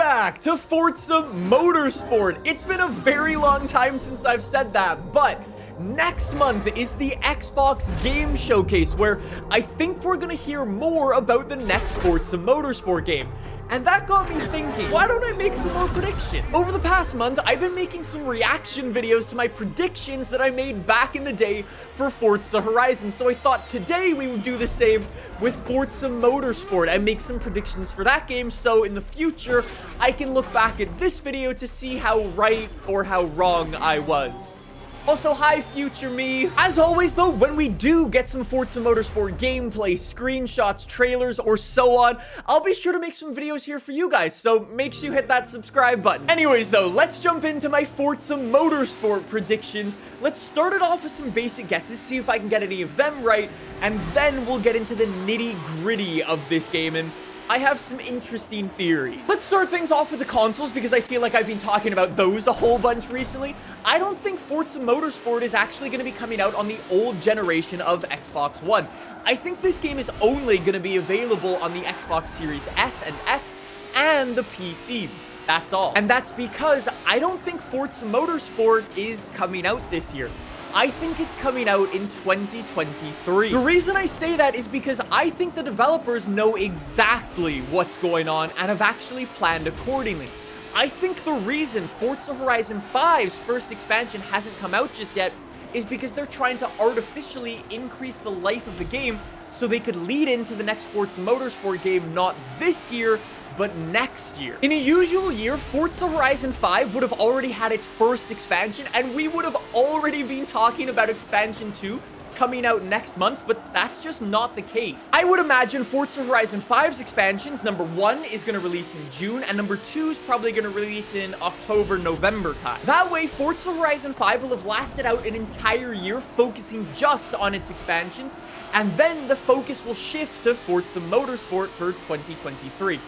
back to Forza Motorsport. It's been a very long time since I've said that, but next month is the Xbox Game Showcase, where I think we're gonna hear more about the next Forza Motorsport game. And that got me thinking, why don't I make some more predictions? Over the past month, I've been making some reaction videos to my predictions that I made back in the day for Forza Horizon. So I thought today we would do the same with Forza Motorsport and make some predictions for that game. So in the future, I can look back at this video to see how right or how wrong I was. Also, hi, future me. As always, though, when we do get some Forza Motorsport gameplay, screenshots, trailers, or so on, I'll be sure to make some videos here for you guys, so make sure you hit that subscribe button. Anyways, though, let's jump into my Forza Motorsport predictions. Let's start it off with some basic guesses, see if I can get any of them right, and then we'll get into the nitty-gritty of this game, and I have some interesting theories. Let's start things off with the consoles, because I feel like I've been talking about those a whole bunch recently. I don't think Forza Motorsport is actually going to be coming out on the old generation of Xbox One. I think this game is only going to be available on the Xbox Series S and X and the PC. That's all. And that's because I don't think Forza Motorsport is coming out this year. I think it's coming out in 2023. The reason I say that is because I think the developers know exactly what's going on and have actually planned accordingly. I think the reason Forza Horizon 5's first expansion hasn't come out just yet is because they're trying to artificially increase the life of the game so they could lead into the next Forza Motorsport game not this year, but next year. In a usual year, Forza Horizon 5 would have already had its first expansion, and we would have already been talking about expansion 2 coming out next month, but that's just not the case. I would imagine Forza Horizon 5's expansions, number 1 is going to release in June, and number 2 is probably going to release in October, November time. That way, Forza Horizon 5 will have lasted out an entire year focusing just on its expansions, and then the focus will shift to Forza Motorsport for 2023.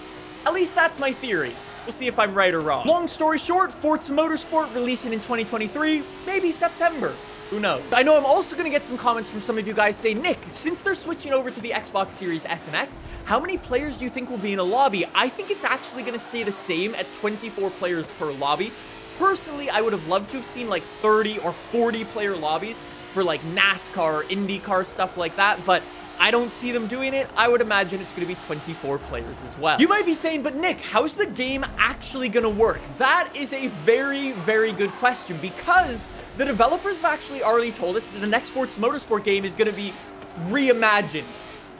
At least that's my theory. We'll see if I'm right or wrong. Long story short, Forza Motorsport releasing in 2023, maybe September. Who knows? I know I'm also going to get some comments from some of you guys saying, Nick, since they're switching over to the Xbox Series S and X, how many players do you think will be in a lobby? I think it's actually going to stay the same at 24 players per lobby. Personally, I would have loved to have seen like 30 or 40 player lobbies for like NASCAR, IndyCar, stuff like that, but I don't see them doing it. I would imagine it's going to be 24 players as well. You might be saying, but Nick, how's the game actually going to work? That is a very, very good question, because the developers have actually already told us that the next Forza Motorsport game is going to be reimagined.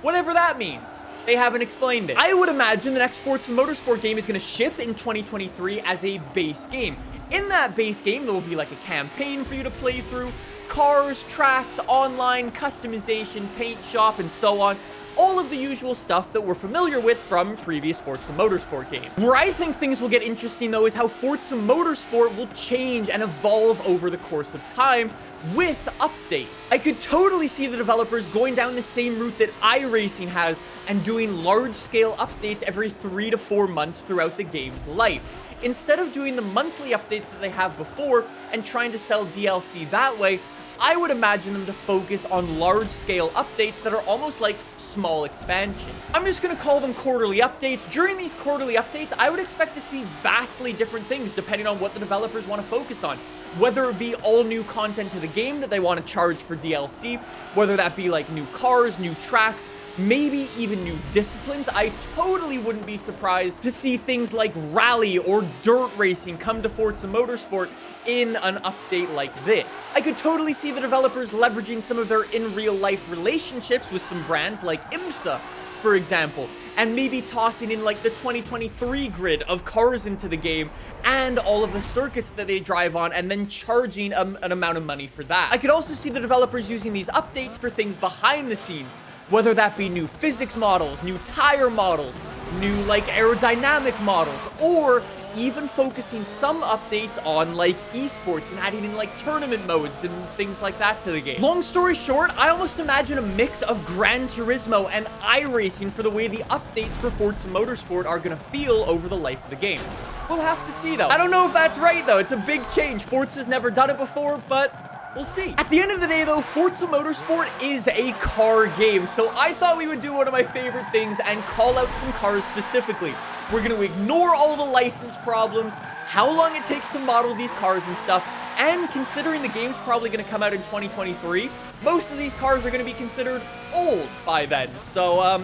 Whatever that means. They haven't explained it. I would imagine the next Forza Motorsport game is going to ship in 2023 as a base game. In that base game, there will be like a campaign for you to play through, cars, tracks, online, customization, paint shop, and so on. All of the usual stuff that we're familiar with from previous Forza Motorsport games. Where I think things will get interesting, though, is how Forza Motorsport will change and evolve over the course of time with updates. I could totally see the developers going down the same route that iRacing has and doing large-scale updates every 3 to 4 months throughout the game's life. Instead of doing the monthly updates that they have before and trying to sell DLC that way, I would imagine them to focus on large-scale updates that are almost like small expansion. I'm just going to call them quarterly updates. During these quarterly updates, I would expect to see vastly different things depending on what the developers want to focus on. Whether it be all new content to the game that they want to charge for DLC, whether that be like new cars, new tracks, maybe even new disciplines. I totally wouldn't be surprised to see things like rally or dirt racing come to Forza Motorsport in an update like this. I could totally see the developers leveraging some of their in-real-life relationships with some brands like IMSA, for example, and maybe tossing in like the 2023 grid of cars into the game and all of the circuits that they drive on, and then charging an amount of money for that. I could also see the developers using these updates for things behind the scenes, whether that be new physics models, new tire models, new like aerodynamic models, or even focusing some updates on like esports and adding in like tournament modes and things like that to the game. Long story short, I almost imagine a mix of Gran Turismo and iRacing for the way the updates for Forza Motorsport are gonna feel over the life of the game. We'll have to see though. I don't know if that's right though. It's a big change. Forza's never done it before, but we'll see. At the end of the day, though, Forza Motorsport is a car game, so I thought we would do one of my favorite things and call out some cars specifically. We're going to ignore all the license problems, how long it takes to model these cars and stuff, and considering the game's probably going to come out in 2023, most of these cars are going to be considered old by then. So,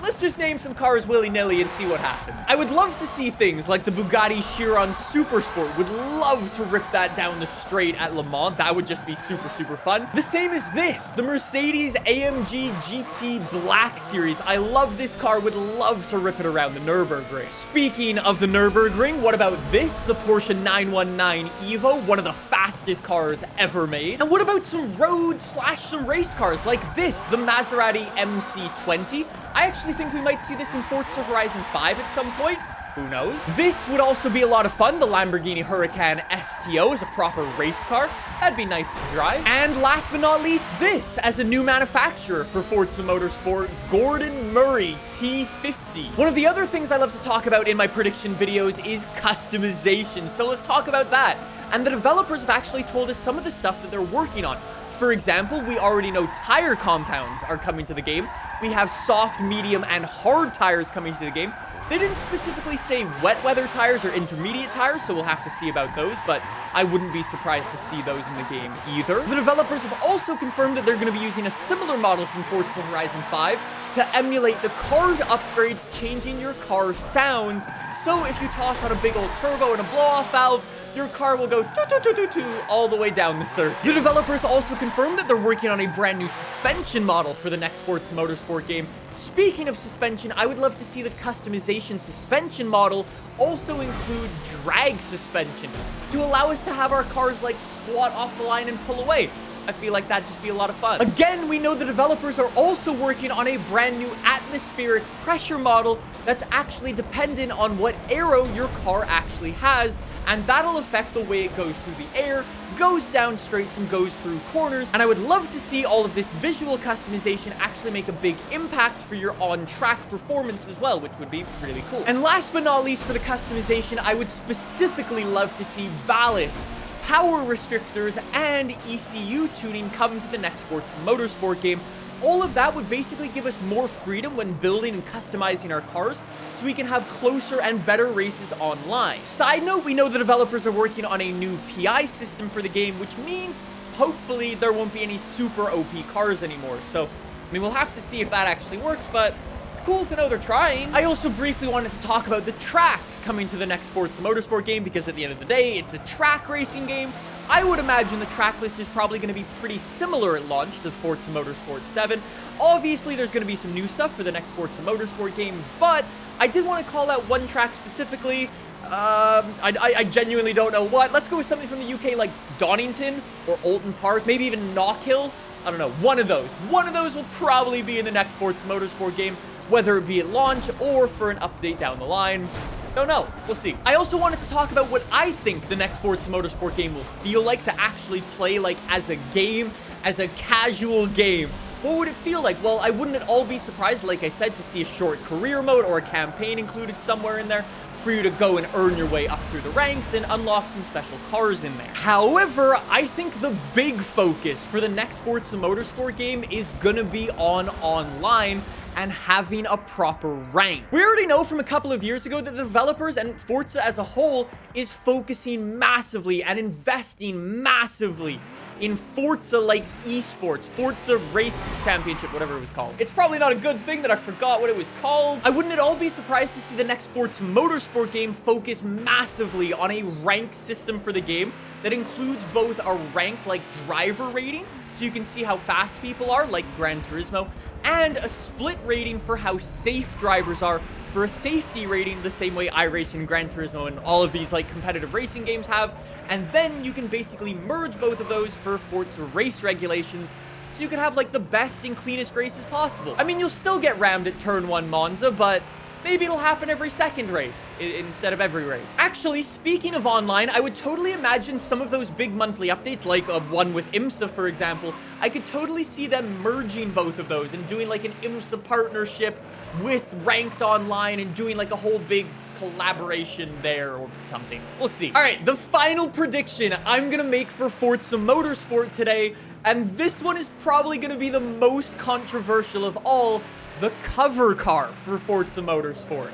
let's just name some cars willy-nilly and see what happens. I would love to see things like the Bugatti Chiron Supersport. Would love to rip that down the straight at Le Mans. That would just be super, super fun. The same as this, the Mercedes AMG GT Black Series. I love this car. Would love to rip it around the Nürburgring. Speaking of the Nürburgring, what about this? The Porsche 919 Evo, one of the fastest cars ever made. And what about some road / some race cars like this, the Maserati MC20? I actually think we might see this in Forza Horizon 5 at some point. Who knows? This would also be a lot of fun. The Lamborghini Huracan STO is a proper race car. That'd be nice to drive. And last but not least, this as a new manufacturer for Forza Motorsport, Gordon Murray T50. One of the other things I love to talk about in my prediction videos is customization. So let's talk about that. And the developers have actually told us some of the stuff that they're working on. For example, we already know tire compounds are coming to the game. We have soft, medium, and hard tires coming to the game. They didn't specifically say wet weather tires or intermediate tires, so we'll have to see about those, but I wouldn't be surprised to see those in the game either. The developers have also confirmed that they're going to be using a similar model from Forza Horizon 5 to emulate the car's upgrades, changing your car's sounds. So if you toss on a big old turbo and a blow-off valve, your car will go toot-toot-toot-toot all the way down the circuit. The developers also confirmed that they're working on a brand new suspension model for the next Forza Motorsport game. Speaking of suspension, I would love to see the customization suspension model also include drag suspension to allow us to have our cars like squat off the line and pull away. I feel like that'd just be a lot of fun. Again, we know the developers are also working on a brand new atmospheric pressure model that's actually dependent on what aero your car actually has, and that'll affect the way it goes through the air, goes down straights, and goes through corners. And I would love to see all of this visual customization actually make a big impact for your on-track performance as well, which would be really cool. And last but not least for the customization, I would specifically love to see ballast, power restrictors, and ECU tuning come to the next Forza Motorsport game. All of that would basically give us more freedom when building and customizing our cars so we can have closer and better races online. Side note, we know the developers are working on a new PI system for the game, which means hopefully there won't be any super OP cars anymore. So, I mean, we'll have to see if that actually works, but it's cool to know they're trying. I also briefly wanted to talk about the tracks coming to the next Forza Motorsport game, because at the end of the day, it's a track racing game. I would imagine the track list is probably going to be pretty similar at launch to Forza Motorsport 7. Obviously, there's going to be some new stuff for the next Forza Motorsport game, but I did want to call out one track specifically. I genuinely don't know what. Let's go with something from the UK like Donington or Oulton Park, maybe even Knockhill. I don't know, one of those. One of those will probably be in the next Forza Motorsport game, whether it be at launch or for an update down the line. Don't know. We'll see. I also wanted to talk about what I think the next Forza Motorsport game will feel like to actually play like as a game, as a casual game. What would it feel like? Well, I wouldn't at all be surprised, like I said, to see a short career mode or a campaign included somewhere in there for you to go and earn your way up through the ranks and unlock some special cars in there. However, I think the big focus for the next Forza Motorsport game is gonna be on online and having a proper rank. We already know from a couple of years ago that the developers and Forza as a whole is focusing massively and investing massively in Forza like esports, Forza Race Championship, whatever it was called. It's probably not a good thing that I forgot what it was called. I wouldn't at all be surprised to see the next Forza Motorsport game focus massively on a rank system for the game that includes both a ranked like driver rating, so you can see how fast people are, like Gran Turismo, and a split rating for how safe drivers are, for a safety rating the same way iRacing and Gran Turismo and all of these like competitive racing games have. And then you can basically merge both of those for Forza race regulations, so you can have like the best and cleanest races possible. I mean, you'll still get rammed at turn 1 Monza, but maybe it'll happen every second race instead of every race. Actually, speaking of online, I would totally imagine some of those big monthly updates, like one with IMSA, for example. I could totally see them merging both of those and doing like an IMSA partnership with Ranked Online and doing like a whole big collaboration there or something. We'll see. All right, the final prediction I'm gonna make for Forza Motorsport today, and this one is probably gonna be the most controversial of all, the cover car for Forza Motorsport.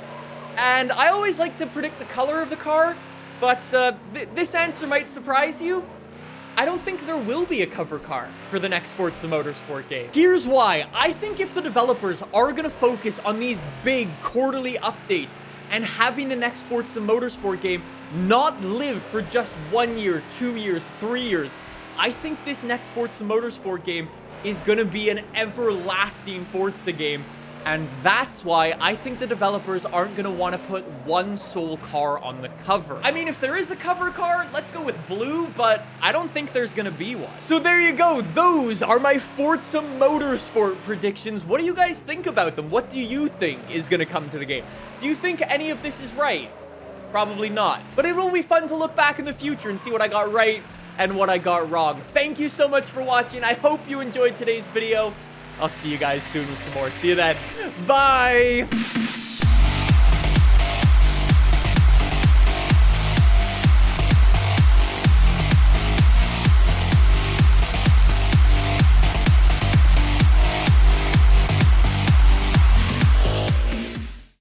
And I always like to predict the color of the car, but this answer might surprise you. I don't think there will be a cover car for the next Forza Motorsport game. Here's why. I think if the developers are gonna focus on these big quarterly updates and having the next Forza Motorsport game not live for just 1 year, 2 years, 3 years, I think this next Forza Motorsport game is gonna be an everlasting Forza game. And that's why I think the developers aren't gonna wanna put one sole car on the cover. I mean, if there is a cover car, let's go with blue, but I don't think there's gonna be one. So there you go. Those are my Forza Motorsport predictions. What do you guys think about them? What do you think is gonna come to the game? Do you think any of this is right? Probably not. But it will be fun to look back in the future and see what I got right and what I got wrong. Thank you so much for watching. I hope you enjoyed today's video. I'll see you guys soon with some more. See you then. Bye!